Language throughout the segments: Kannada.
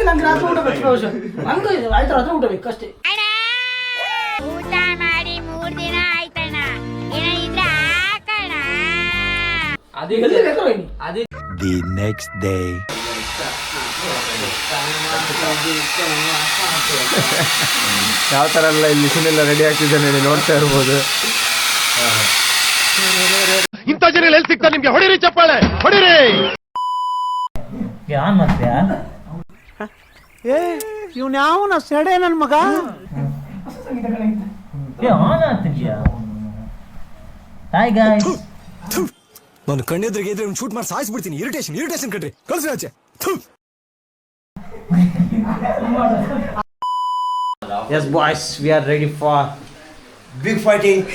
ನಂಗೆ ರಾತ್ರಿ ಊಟ ಬೇಕು ನಂಗೆ ಆಯ್ತು ರಾತ್ರಿ ಊಟ ಬೇಕು ಅಷ್ಟೇ. ಊಟ ಮಾಡಿ 3 ದಿನ ಆಯ್ತಣ್ಣ, ಏನಿದ್ರೆ ಹಾಕಣ. The next day. ಯಾವ ಥರ ಎಲ್ಲ ಇಲ್ಲಿ ಸುನಿಲ್ಲ ರೆಡಿ ಆಗ್ತಿದ್ದಾನೆ ನೀವು ನೋಡ್ತಾ ಇರ್ಬೋದು. ಇಂಥ ಜನ ಎಲ್ಲಿ ಸಿಗ್ತಾರೆ ನಿಮ್ಗೆ? ಹೊಡಿರಿ ಚಪ್ಪಾಳೆ, ಹೊಡಿರಿ. ಇವ್ನ ಯಾವನ ಸೆಡೆ ನನ್ ಮಗ. ನಾನು ಕಣ್ಣೆದ್ರಿಗೆ ಇದ್ರೆ ಶೂಟ್ ಮಾಡಿ ಸಾಯಿಸ್ಬಿಡ್ತೀನಿ. ಇರಿಟೇಷನ್ ಕಣ್ರಿ, ಕಳ್ಸಿ ಆಚೆ. Yes boys, we are ready for big fighting.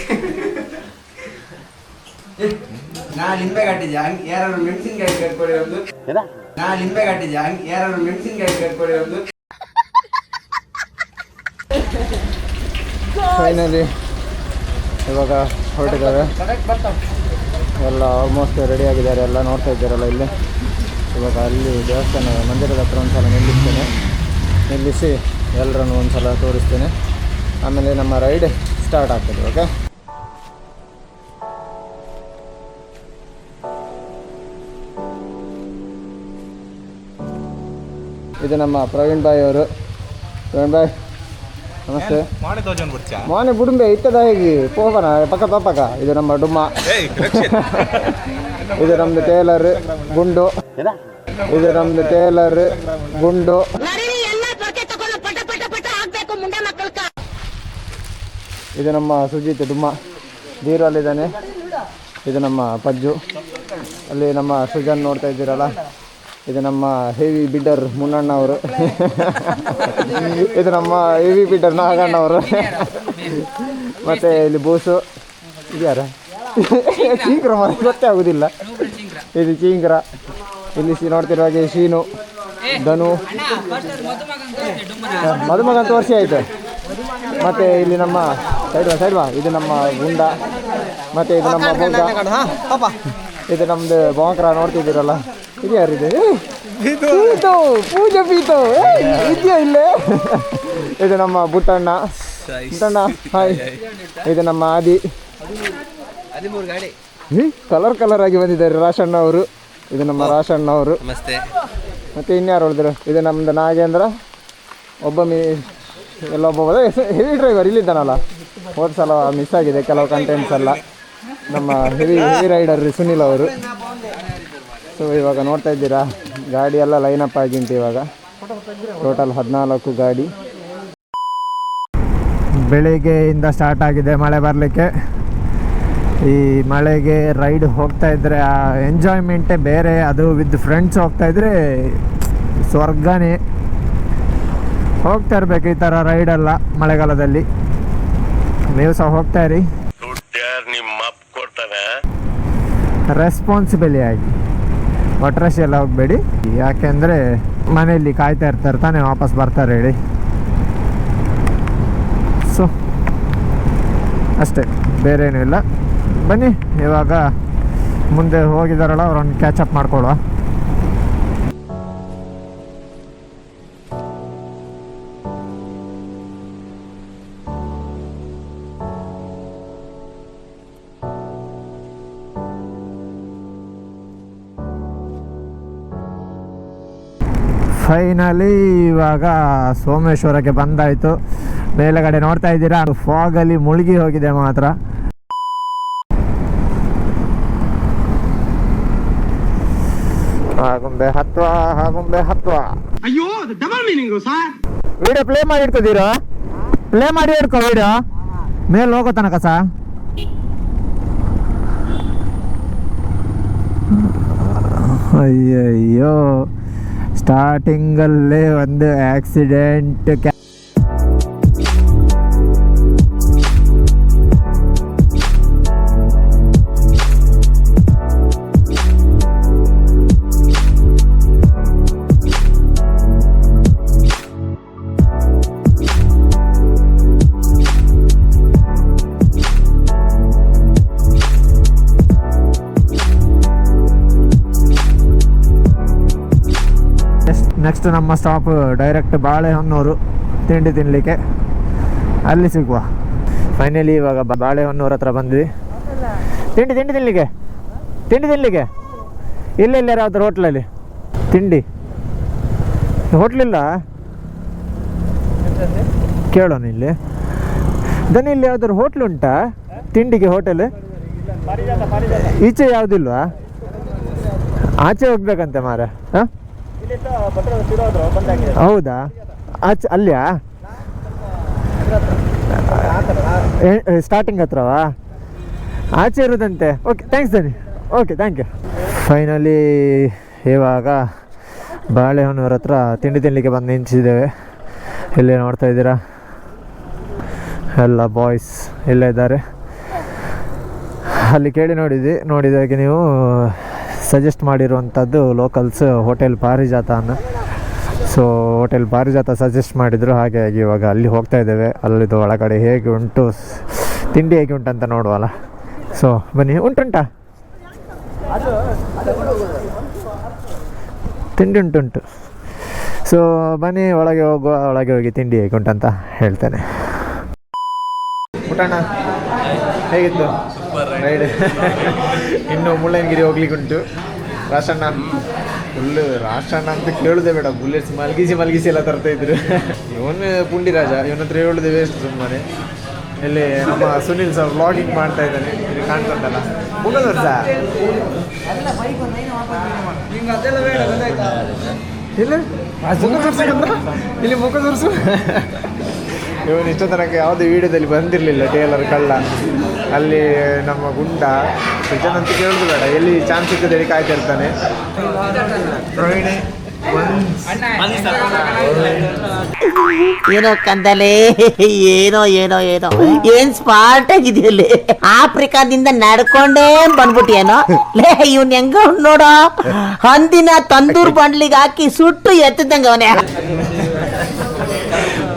ನಾ ಲಿಂಬೆ ಕಟ್ಟಿದ್ದೆ, ಯಾರು ಮೆಣಸಿನ್ಕಾಯಿ ಕಟ್ಕೊಡಿ ಒಂದು. ನಾ ಲಿಂಬೆ ಕಟ್ಟಿದ್ದೆ, ಯಾರು ಮೆಣಸಿನ್ಕಾಯಿ ಕಟ್ಕೊಡಿ ಒಂದು. ಫೈನಲಿ ಇವಾಗ ಹೊರಟಿದ್ದಾರೆ ಎಲ್ಲ. ಆಲ್ಮೋಸ್ಟ್ ರೆಡಿ ಆಗಿದ್ದಾರೆ ಎಲ್ಲ, ನೋಡ್ತಾ ಇದ್ದಾರಲ್ಲ ಇಲ್ಲಿ. ಇವಾಗ ಅಲ್ಲಿ ದೇವಸ್ಥಾನ ಮಂದಿರದ ಹತ್ರ ಒಂದು ಸಲ ನಿಲ್ಲಿಸಿ ಎಲ್ಲರನ್ನು ಒಂದು ಸಲ ತೋರಿಸ್ತೇನೆ. ಆಮೇಲೆ ನಮ್ಮ ರೈಡ್ ಸ್ಟಾರ್ಟ್ ಆಗ್ತದೆ. ಓಕೆ, ಇದು ನಮ್ಮ ಪ್ರವೀಣ್ ಬಾಯ್ ಅವರು. ಪ್ರವೀಣ್ ಬಾಯ್ ನಮಸ್ತೆ. ಮಾನೆ ಬುಡುಂಬೆ ಇತ್ತದ ಹೇಗೆ ಪೋಪನ ಪಕ್ಕ. ಇದು ನಮ್ಮ ಡುಮ್ಮ, ಇದು ನಮ್ದು ಟೇಲರ್ ಗುಂಡು, ಇದು ನಮ್ದು ಟೇಲರ್ ಗುಂಡು. ಇದು ನಮ್ಮ ಸುಜಿತ್ ಡುಮ್ಮ, ಧೀರು ಅಲ್ಲಿದ್ದಾನೆ. ಇದು ನಮ್ಮ ಪಜ್ಜು, ಅಲ್ಲಿ ನಮ್ಮ ಸುಜನ್ ನೋಡ್ತಾ ಇದ್ದೀರಲ್ಲ. ಇದು ನಮ್ಮ ಹೆವಿ ಬಿಡ್ಡರ್ ಮುನ್ನಣ್ಣ ಅವರು. ಇದು ನಮ್ಮ ಹೆವಿ ಬಿಡ್ಡರ್ ನಾಗಣ್ಣ ಅವರು. ಮತ್ತು ಇಲ್ಲಿ ಬೂಸು, ಇದು ಯಾರ ಚೀಂಕ್ರ ಗೊತ್ತೇ ಆಗೋದಿಲ್ಲ. ಇದು ಚೀಂಕ್ರ. ಇಲ್ಲಿ ನೋಡ್ತಿರೋ ಹಾಗೆ ಶೀನು, ಧನು, ಮದುಮಗ ಅಂತ ವರ್ಷ ಆಯಿತು. ಮತ್ತು ಇಲ್ಲಿ ನಮ್ಮ ಸೈಡ್ವಾ ಇದು ನಮ್ಮ ಗುಂಡ, ಮತ್ತು ಇದು ನಮ್ಮ ಬೊಂಗ, ಇದು ನಮ್ಮದು ಬಾಂಕ್ರ ನೋಡ್ತಿದ್ದೀರಲ್ಲ. ಇದು ಯಾರಿದೆ? ಪೂಜೆ ಪೀತು ಇದೆಯಾ ಇಲ್ಲೇ? ಇದು ನಮ್ಮ ಬುಟ್ಟಣ್ಣ, ಹಾಯ್. ಇದು ನಮ್ಮ ಆದಿ. ಕಲರ್ ಆಗಿ ಬಂದಿದ್ದಾರೆ ರಾಶಣ್ಣ ಅವರು. ಇದು ನಮ್ಮ ರಾಶಣ್ಣ ಅವರು. ಮತ್ತೆ ಇನ್ಯಾರು ಉಳಿದ್ರು? ಇದು ನಮ್ದು ನಾಗೇಂದ್ರ. ಎಲ್ಲೊಬ್ಬ ಹೆವಿ ಡ್ರೈವರ್ ಇಲ್ಲಿದ್ದಾನಲ್ಲ, ಹೋದ ಸಲ ಮಿಸ್ ಆಗಿದೆ ಕೆಲವು ಕಂಟೆಂಟ್ಸ್ ಎಲ್ಲ. ನಮ್ಮ ಹೆವಿ ರೈಡರ್ ಸುನಿಲ್ ಅವರು. ಸೊ ಇವಾಗ ನೋಡ್ತಾ ಇದ್ದೀರಾ ಗಾಡಿ ಎಲ್ಲ ಲೈನಪ್ ಆಗಿಂಟು. ಇವಾಗ ಟೋಟಲ್ 14 ಗಾಡಿ. ಬೆಳಿಗ್ಗೆಯಿಂದ ಸ್ಟಾರ್ಟ್ ಆಗಿದೆ ಮಳೆ ಬರಲಿಕ್ಕೆ. ಈ ಮಳೆಗೆ ರೈಡ್ ಹೋಗ್ತಾ ಇದ್ದರೆ ಆ ಎಂಜಾಯ್ಮೆಂಟೇ ಬೇರೆ. ಅದು ವಿತ್ ಫ್ರೆಂಡ್ಸ್ ಹೋಗ್ತಾ ಇದ್ರೆ ಸ್ವರ್ಗನೇ. ಹೋಗ್ತಾ ಇರ್ಬೇಕು ಈ ಥರ ರೈಡೆಲ್ಲ ಮಳೆಗಾಲದಲ್ಲಿ. ನೀವು ಸಹ ಹೋಗ್ತಾ ಇರಿ ರೆಸ್ಪಾನ್ಸಿಬಲಿ ಆಗಿ. ಒಟ್ರಾಶಿ ಎಲ್ಲ ಹೋಗಬೇಡಿ, ಯಾಕೆಂದರೆ ಮನೆಯಲ್ಲಿ ಕಾಯ್ತಾ ಇರ್ತಾರೆ ತಾನೇ, ವಾಪಸ್ ಬರ್ತಾರೆ ಹೇಳಿ. ಸೊ ಅಷ್ಟೇ, ಬೇರೆ ಏನೂ ಇಲ್ಲ. ಬನ್ನಿ ಇವಾಗ ಮುಂದೆ ಹೋಗಿದಾರಲ್ಲ ಅವ್ರನ್ನ ಕ್ಯಾಚಪ್ ಮಾಡ್ಕೊಳ್ಳುವ. ಫೈನಲಿ ಇವಾಗ ಸೋಮೇಶ್ವರಕ್ಕೆ ಬಂದಾಯಿತು. ಮೇಲುಗಡೆ ನೋಡ್ತಾ ಇದ್ದೀರಾ, ಫಾಗಲ್ಲಿ ಮುಳುಗಿ ಹೋಗಿದೆ ಮಾತ್ರ. ಆಗುಂಬೆ ಹತ್ವ. ಅಯ್ಯೋ double meaning sir. Video play ಮಾಡಿ ಇಟ್ಕೋದಿರೋ, ಪ್ಲೇ ಮಾಡಿ ಇಟ್ಕೋ ವಿಡಿಯೋ ಮೇಲೆ ಹೋಗೋ ತನಕ ಸಾ. ಅಯ್ಯಯ್ಯೋ, ಸ್ಟಾರ್ಟಿಂಗಲ್ಲೇ ಒಂದು ಆಕ್ಸಿಡೆಂಟ್. ನೆಕ್ಸ್ಟ್ ನಮ್ಮ ಸ್ಟಾಪ್ ಡೈರೆಕ್ಟ್ ಬಾಳೆಹೊನ್ನೂರು ತಿಂಡಿ ತಿನ್ನಲಿಕ್ಕೆ, ಅಲ್ಲಿ ಸಿಗುವ. ಫೈನಲಿ ಇವಾಗ ಬಾಳೆಹೊನ್ನೂರು ಹತ್ರ ಬಂದ್ವಿ ತಿಂಡಿ ತಿನ್ನಲಿಕ್ಕೆ. ಇಲ್ಲ ಯಾವ್ದಾರು ಹೋಟ್ಲಲ್ಲಿ ತಿಂಡಿ ಹೋಟ್ಲಿಲ್ಲ ಕೇಳೋಣ ಇಲ್ಲಿ. ದನಿ ಇಲ್ಲಿ ಯಾವ್ದಾದ್ರು ಹೋಟ್ಲ್ ಉಂಟಾ ತಿಂಡಿಗೆ? ಹೋಟೆಲ್ ಈಚೆ ಯಾವುದಿಲ್ವಾ? ಆಚೆ ಹೋಗ್ಬೇಕಂತೆ ಮಾರ. ಹೌದಾ? ಆಚೆ ಅಲ್ಲಿಯಾ? ಸ್ಟಾರ್ಟಿಂಗ್ ಹತ್ರವಾ? ಆಚೆ ಇರೋದಂತೆ. ಓಕೆ ಥ್ಯಾಂಕ್ಸ್ ದನಿ. Okay thank you. ಫೈನಲಿ ಇವಾಗ ಬಾಳೆಹೊನ್ನೂರ ಹತ್ರ ತಿಂಡಿ ತಿನ್ನಲಿಕ್ಕೆ ಬಂದು ನಿಂತಿದ್ದೇವೆ. ಇಲ್ಲೇ ನೋಡ್ತಾ ಇದ್ದೀರಾ ಎಲ್ಲ ಬಾಯ್ಸ್ ಇಲ್ಲೇ ಇದ್ದಾರೆ. ಅಲ್ಲಿ ಕೇಳಿ ನೋಡಿದಾಗೆ ನೀವು ಸಜೆಸ್ಟ್ ಮಾಡಿರುವಂಥದ್ದು ಲೋಕಲ್ಸ್ ಹೋಟೆಲ್ ಪಾರಿಜಾತ ಅನ್ನು. ಸೊ ಹೋಟೆಲ್ ಪಾರಿಜಾತ ಸಜೆಸ್ಟ್ ಮಾಡಿದರು, ಹಾಗಾಗಿ ಇವಾಗ ಅಲ್ಲಿ ಹೋಗ್ತಾ ಇದ್ದೇವೆ. ಅಲ್ಲಿದು ಒಳಗಡೆ ಹೇಗೆ ಉಂಟು ತಿಂಡಿ ಹೇಗೆ ಉಂಟಂತ ನೋಡುವಲ್ಲ. ಸೊ ಬನ್ನಿ. ಉಂಟುಂಟಾ ತಿಂಡಿ? ಉಂಟು. ಸೊ ಬನ್ನಿ ಒಳಗೆ ಹೋಗುವ. ಒಳಗೆ ಹೋಗಿ ತಿಂಡಿ ಹೇಗೆ ಉಂಟಂತ ಹೇಳ್ತೇನೆ. ಊಟಣ್ಣ ಹೇಗಿತ್ತು ರೈಡ್? ಇನ್ನು ಮುಳ್ಳಯ್ಯನಗಿರಿ ಹೋಗ್ಲಿಕ್ಕೆ ಉಂಟು. ರಾಶಣ್ಣ ಫುಲ್ಲು ರಾಶಣ್ಣ ಅಂತ ಕೇಳುದೇ ಬೇಡ, ಬುಲೆಟ್ಸ್ ಮಲಗಿಸಿ ಎಲ್ಲ ತರ್ತಾ ಇದ್ರು. ಇವನು ಪುಂಡಿರಾಜ, ಇವನ ಹತ್ರ ಹೇಳುದೇ ವೇಸ್ಟ್ ಸುಮ್ಮನೆ. ಇಲ್ಲಿ ನಮ್ಮ ಸುನಿಲ್ ಸರ್ ವ್ಲಾಗಿಂಗ್ ಮಾಡ್ತಾ ಇದ್ದಾನೆ, ಇಲ್ಲಿ ಕಾಣ್ತಂತಲ್ಲ. ಮುಗದವ್ರು ಸಹ ಇಲ್ಲಿ ಮುಖ ತೋರಿಸು. ಇವನು ಇಷ್ಟ ತನಕ ಯಾವುದೇ ವೀಡಿಯೋದಲ್ಲಿ ಬಂದಿರಲಿಲ್ಲ. ಟೇಲರ್ ಕಳ್ಳ ಅಲ್ಲಿ ನಮ್ಮ ಗುಂಡ ಅಂತ ಕೇಳೋದು ಬೇಡ, ಎಲ್ಲಿ ಚಾನ್ಸ್ ಸಿಕ್ಕದಲ್ಲಿ ಕಾಯ್ತಾ ಇರ್ತಾನೆ. ಏನೋ ಕಂದಲೆ, ಏನೋ ಏನ್ ಸ್ಮಾರ್ಟ್ ಆಗಿದೆಯಲ್ಲಿ. ಆಫ್ರಿಕಾದಿಂದ ನಡ್ಕೊಂಡೇ ಬಂದ್ಬಿಟ್ಟಿಯೇನೋ ಲೇ. ಇವ್ನ ಹೆಂಗ ನೋಡೋ, ಹಂದಿನ ತಂದೂರ್ ಬಂಡ್ಲಿಗೆ ಹಾಕಿ ಸುಟ್ಟು ಎತ್ತದಂಗ ಅವನೇ.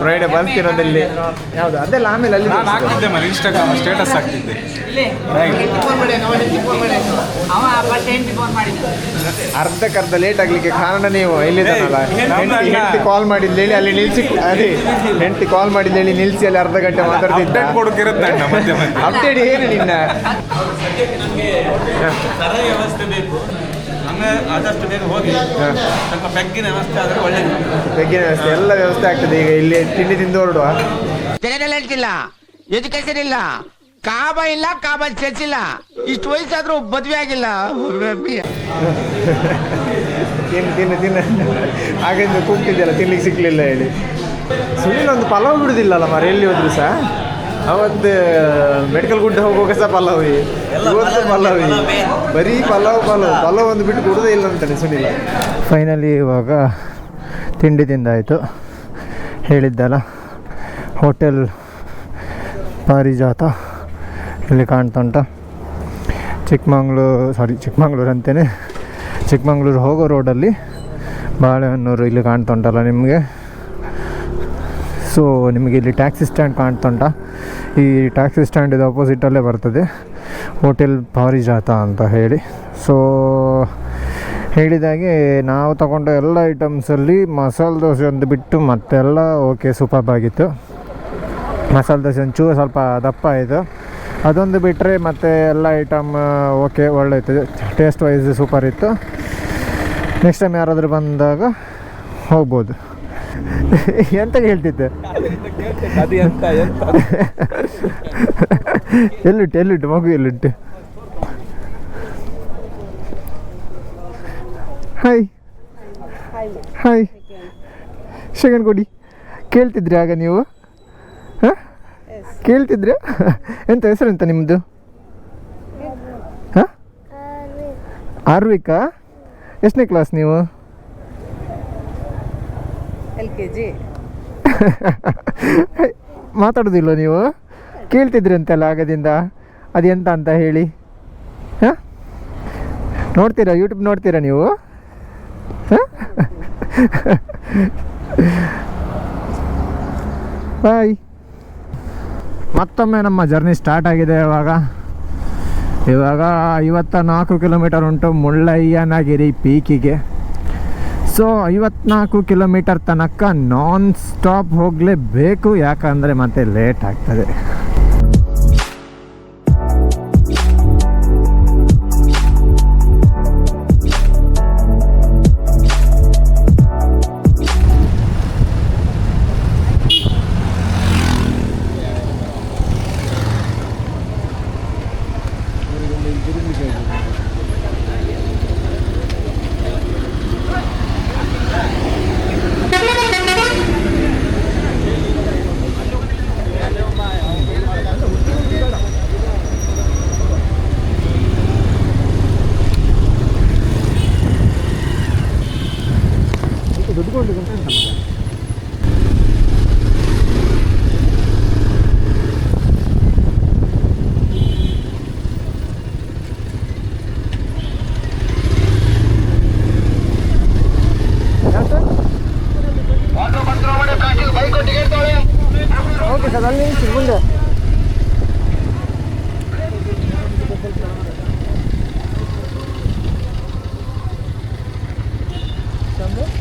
ಫ್ರೈಡೆ ಬರ್ತಿರೋದಲ್ಲಿ ಯಾವುದು ಅದೆಲ್ಲ ಆಮೇಲೆ ಅಲ್ಲಿ ಇನ್ಸ್ಟಾಗ್ರಾಮ್ ಸ್ಟೇಟಸ್ ಆಗ್ತಿದ್ದೆ. ಅರ್ಧಕ್ಕರ್ಧ ಲೇಟ್ ಆಗ್ಲಿಕ್ಕೆ ಕಾರಣ ನೀವು ಎಲ್ಲಿದ್ದಾನಲ್ಲ. ಹೆಂಡತಿ ಕಾಲ್ ಮಾಡಿದ್ದೇಳಿ ಅಲ್ಲಿ ನಿಲ್ಸಿ, ಅದೇ ಹೆಂಡತಿ ಕಾಲ್ ಮಾಡಿದ್ದೇಳಿ ನಿಲ್ಸಿ ಅಲ್ಲಿ ಅರ್ಧ ಗಂಟೆ ಮಾತಾಡ್ತಿದ್ದ. ಅಪ್ಡೇಟ್ ಏನು ನಿನ್ನ? ಆದಷ್ಟು ಬೇಗ ಹೋಗಿ ಸ್ವಲ್ಪ ಬೆಗ್ಗಿನ ವ್ಯವಸ್ಥೆ ಆದರೆ ಒಳ್ಳೆಯದು. ಬೆಗ್ಗಿನ ವ್ಯವಸ್ಥೆ ಎಲ್ಲ ವ್ಯವಸ್ಥೆ ಆಗ್ತದೆ. ಈಗ ಇಲ್ಲಿ ತಿಂಡಿ ತಿಂದು ಹೊರಡುವ. ಹೇಳ್ತಿಲ್ಲ, ಎಜುಕೇಶನ್ ಇಲ್ಲ, ಕಾಬಾ ಇಲ್ಲ, ಕಾಬಾ ಚರ್ಚ್ ಇಲ್ಲ. ಇಷ್ಟು ವಯಸ್ಸಾದ್ರೂ ಮದುವೆ ಆಗಿಲ್ಲ. ತಿನ್ನ ಹಾಗೆಂದು ಕೂಗ್ತಿದ್ದೆಲ್ಲ ತಿನ್ಲಿಕ್ಕೆ ಸಿಗ್ಲಿಲ್ಲ ಹೇಳಿ. ಸುನಿಲ್ ಒಂದು ಪಲಾವ್ ಬಿಡುದಿಲ್ಲಲ್ಲ ಮಾರ, ಎಲ್ಲಿ ಹೋದ್ರು ಸಹ. ಅವತ್ತು ಮೆಡಿಕಲ್ ಗುಡ್ಡ ಹೋಗುವಾಗ ಸಹ ಪಲಾವಿ, ಇವತ್ತು ಪಲಾವಿ, ಬರೀ ಪಲಾವ್ ಒಂದು ಬಿಟ್ಟು ಕೊಡೋದೇ ಇಲ್ಲ ಅಂತಾನೆ ಸುನಿಲ್ಲ. ಫೈನಲಿ ಇವಾಗ ತಿಂಡಿ ತಿಂದಾಯಿತು. ಹೇಳಿದ್ದಲ್ಲ ಹೋಟೆಲ್ ಪಾರಿಜಾತ ಇಲ್ಲಿ ಕಾಣ್ತಾ ಉಂಟ. ಚಿಕ್ಕಮಂಗ್ಳೂರು ಅಂತೇನೆ, ಚಿಕ್ಕಮಂಗ್ಳೂರು ಹೋಗೋ ರೋಡಲ್ಲಿ ಬಾಳೆಹೊನ್ನೂರು ಇಲ್ಲಿ ಕಾಣ್ತಾ ಉಂಟಲ್ಲ ನಿಮಗೆ. ಸೊ ನಿಮಗೆ ಇಲ್ಲಿ ಟ್ಯಾಕ್ಸಿ ಸ್ಟ್ಯಾಂಡ್ ಕಾಣ್ತಾ ಉಂಟ. ಈ ಟ್ಯಾಕ್ಸಿ ಸ್ಟ್ಯಾಂಡ್ ಇದು ಅಪೋಸಿಟಲ್ಲೇ ಬರ್ತದೆ ಹೋಟೆಲ್ ಪಾರಿಜಾತ ಅಂತ ಹೇಳಿ. ಸೊ ಹೇಳಿದಾಗೆ ನಾವು ತಗೊಂಡ ಎಲ್ಲ ಐಟಮ್ಸಲ್ಲಿ ಮಸಾಲೆ ದೋಸೆ ಒಂದು ಬಿಟ್ಟು ಮತ್ತೆಲ್ಲ ಓಕೆ ಸೂಪರ್ ಆಗಿತ್ತು. ಮಸಾಲೆ ದೋಸೆ ಒಂಚೂರು ಸ್ವಲ್ಪ ದಪ್ಪ ಆಯಿತು, ಅದೊಂದು ಬಿಟ್ಟರೆ ಮತ್ತೆ ಎಲ್ಲ ಐಟಮ್ ಓಕೆ ಒಳ್ಳೆ ಇತ್ತು. ಟೇಸ್ಟ್ ವೈಸ್ ಸೂಪರ್ ಇತ್ತು. ನೆಕ್ಸ್ಟ್ ಟೈಮ್ ಯಾರಾದರೂ ಬಂದಾಗ ಹೋಗ್ಬೋದು. ಎಂತ ಹೇಳ್ತಿದ್ದೆ? ಎಲ್ಲಿಟ್ಟು ಮಗು ಎಲ್ಲಿಟ್ಟು? ಹಾಯ್ ಸೆಕೆಂಡ್ ಕೊಡಿ. ಕೇಳ್ತಿದ್ರಿ ಆಗ ನೀವು? ಹಾಂ ಕೇಳ್ತಿದ್ರಿ? ಎಂತ ಹೆಸರು ಎಂತ ನಿಮ್ಮದು? ಹಾಂ ಆರ್ವಿಕಾ? ಎಷ್ಟನೇ ಕ್ಲಾಸ್ ನೀವು? LKG. ಮಾತಾಡೋದಿಲ್ಲ ನೀವು? ಕೇಳ್ತಿದ್ರಿ ಅಂತೆಲ್ಲ ಆಗದಿಂದ, ಅದೆಂತ ಅಂತ ಹೇಳಿ. ಹಾಂ ನೋಡ್ತೀರಾ? ಯೂಟ್ಯೂಬ್ ನೋಡ್ತೀರಾ ನೀವು? ಹಾಂ ಬಾಯ್. ಮತ್ತೊಮ್ಮೆ ನಮ್ಮ ಜರ್ನಿ ಸ್ಟಾರ್ಟ್ ಆಗಿದೆ. ಇವಾಗ 54 ಕಿಲೋಮೀಟರ್ ಉಂಟು ಮುಳ್ಳಯ್ಯನಗಿರಿ ಪೀಕಿಗೆ. ಸೊ 54 ಕಿಲೋಮೀಟರ್ ತನಕ ನಾನ್ ಸ್ಟಾಪ್ ಹೋಗಲೇಬೇಕು, ಯಾಕಂದರೆ ಮತ್ತೆ ಲೇಟ್ ಆಗ್ತದೆ. ಓಕೆ ಸರ್, ಅಲ್ಲಿ ಮುಂದೆ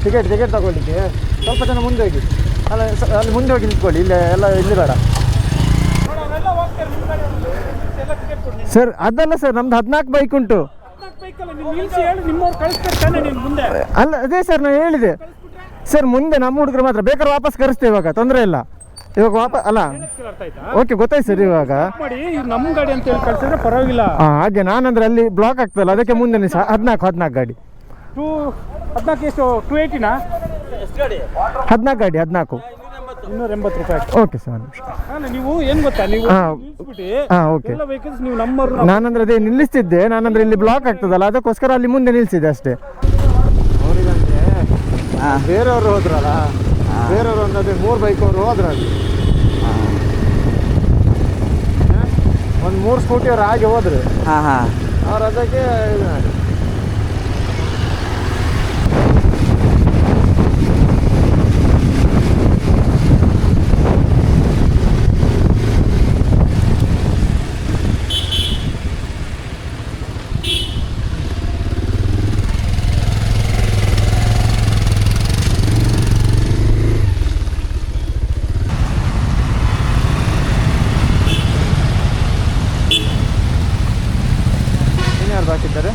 ಟಿಕೆಟ್ ತಗೊಳ್ಳಿಕ್ಕೆ ಸ್ವಲ್ಪ ಜನ ಮುಂದೆ ಹೋಗಿ, ಅಲ್ಲ ಅಲ್ಲಿ ಮುಂದೆ ಹೋಗಿ ನಿಂತ್ಕೊಳ್ಳಿ, ಇಲ್ಲೇ ಎಲ್ಲ ಇಲ್ಲಿ ಬೇಡ ಸರ್. ಅದಲ್ಲ ಸರ್, ನಮ್ದು 14 ಬೈಕ್ ಉಂಟು. ಅಲ್ಲ ಅದೇ ಸರ್ ನಾನು ಹೇಳಿದೆ ಸರ್, ಮುಂದೆ ನಮ್ಮ ಹುಡುಗರು ಮಾತ್ರ, ಬೇಕಾದ್ರೆ ವಾಪಸ್ ಕರೆಸ್ತೇವೆ, ಇವಾಗ ತೊಂದರೆ ಇಲ್ಲ. ಇವಾಗ ವಾಪಸ್ ಅಲ್ಲ, ಓಕೆ ಗೊತ್ತಾಯ್ತು ಸರ್. ಇವಾಗ ನಮ್ಮ ಗಾಡಿ ಅಂತ ಹೇಳಿ ಕಳ್ಸಿದ್ರೆ ಪರವಾಗಿಲ್ಲ. ಹಾಗೆ ನಾನಂದ್ರೆ ಅಲ್ಲಿ ಬ್ಲಾಕ್ ಆಗ್ತಲ್ಲ, ಅದಕ್ಕೆ ಮುಂದೆ 14 ಗಾಡಿ. 14 ಎಷ್ಟು 280ನಾ? 14 ಗಾಡಿ 14 280 ರೂಪಾಯಿ. Okay sir. ನೀವು ಏನು ಗೊತ್ತಾ, ನೀವು ಓಕೆ. ಎಲ್ಲ ವೆಹಿಕಲ್ಸ್ ನೀವು ನಂಬರ್ ನಾನಂದ್ರೆ ಅದೇ ನಿಲ್ಲಿಸ್ತಿದ್ದೆ, ನಾನಂದ್ರೆ ಇಲ್ಲಿ ಬ್ಲಾಕ್ ಆಗ್ತದಲ್ಲ, ಅದಕ್ಕೋಸ್ಕರ ಅಲ್ಲಿ ಮುಂದೆ ನಿಲ್ಸಿದೆ ಅಷ್ಟೇ. ಅವರಿಗಂದ್ರೆ ಬೇರೆಯವರು ಹೋದ್ರಲ್ಲ, ಬೇರೆಯವರು ಒಂದು ಅದೇ 3 ಬೈಕ್ ಅವರು ಹೋದ್ರಲ್ಲಿ, ಒಂದು 3 ಸ್ಕೂಟಿಯವರು ಹಾಗೆ ಹೋದ್ರು. ಅವ್ರು ಅದಕ್ಕೆ ಇದು ಮಾಡಿ. ಹಾಕಿದ್ದಾರೆ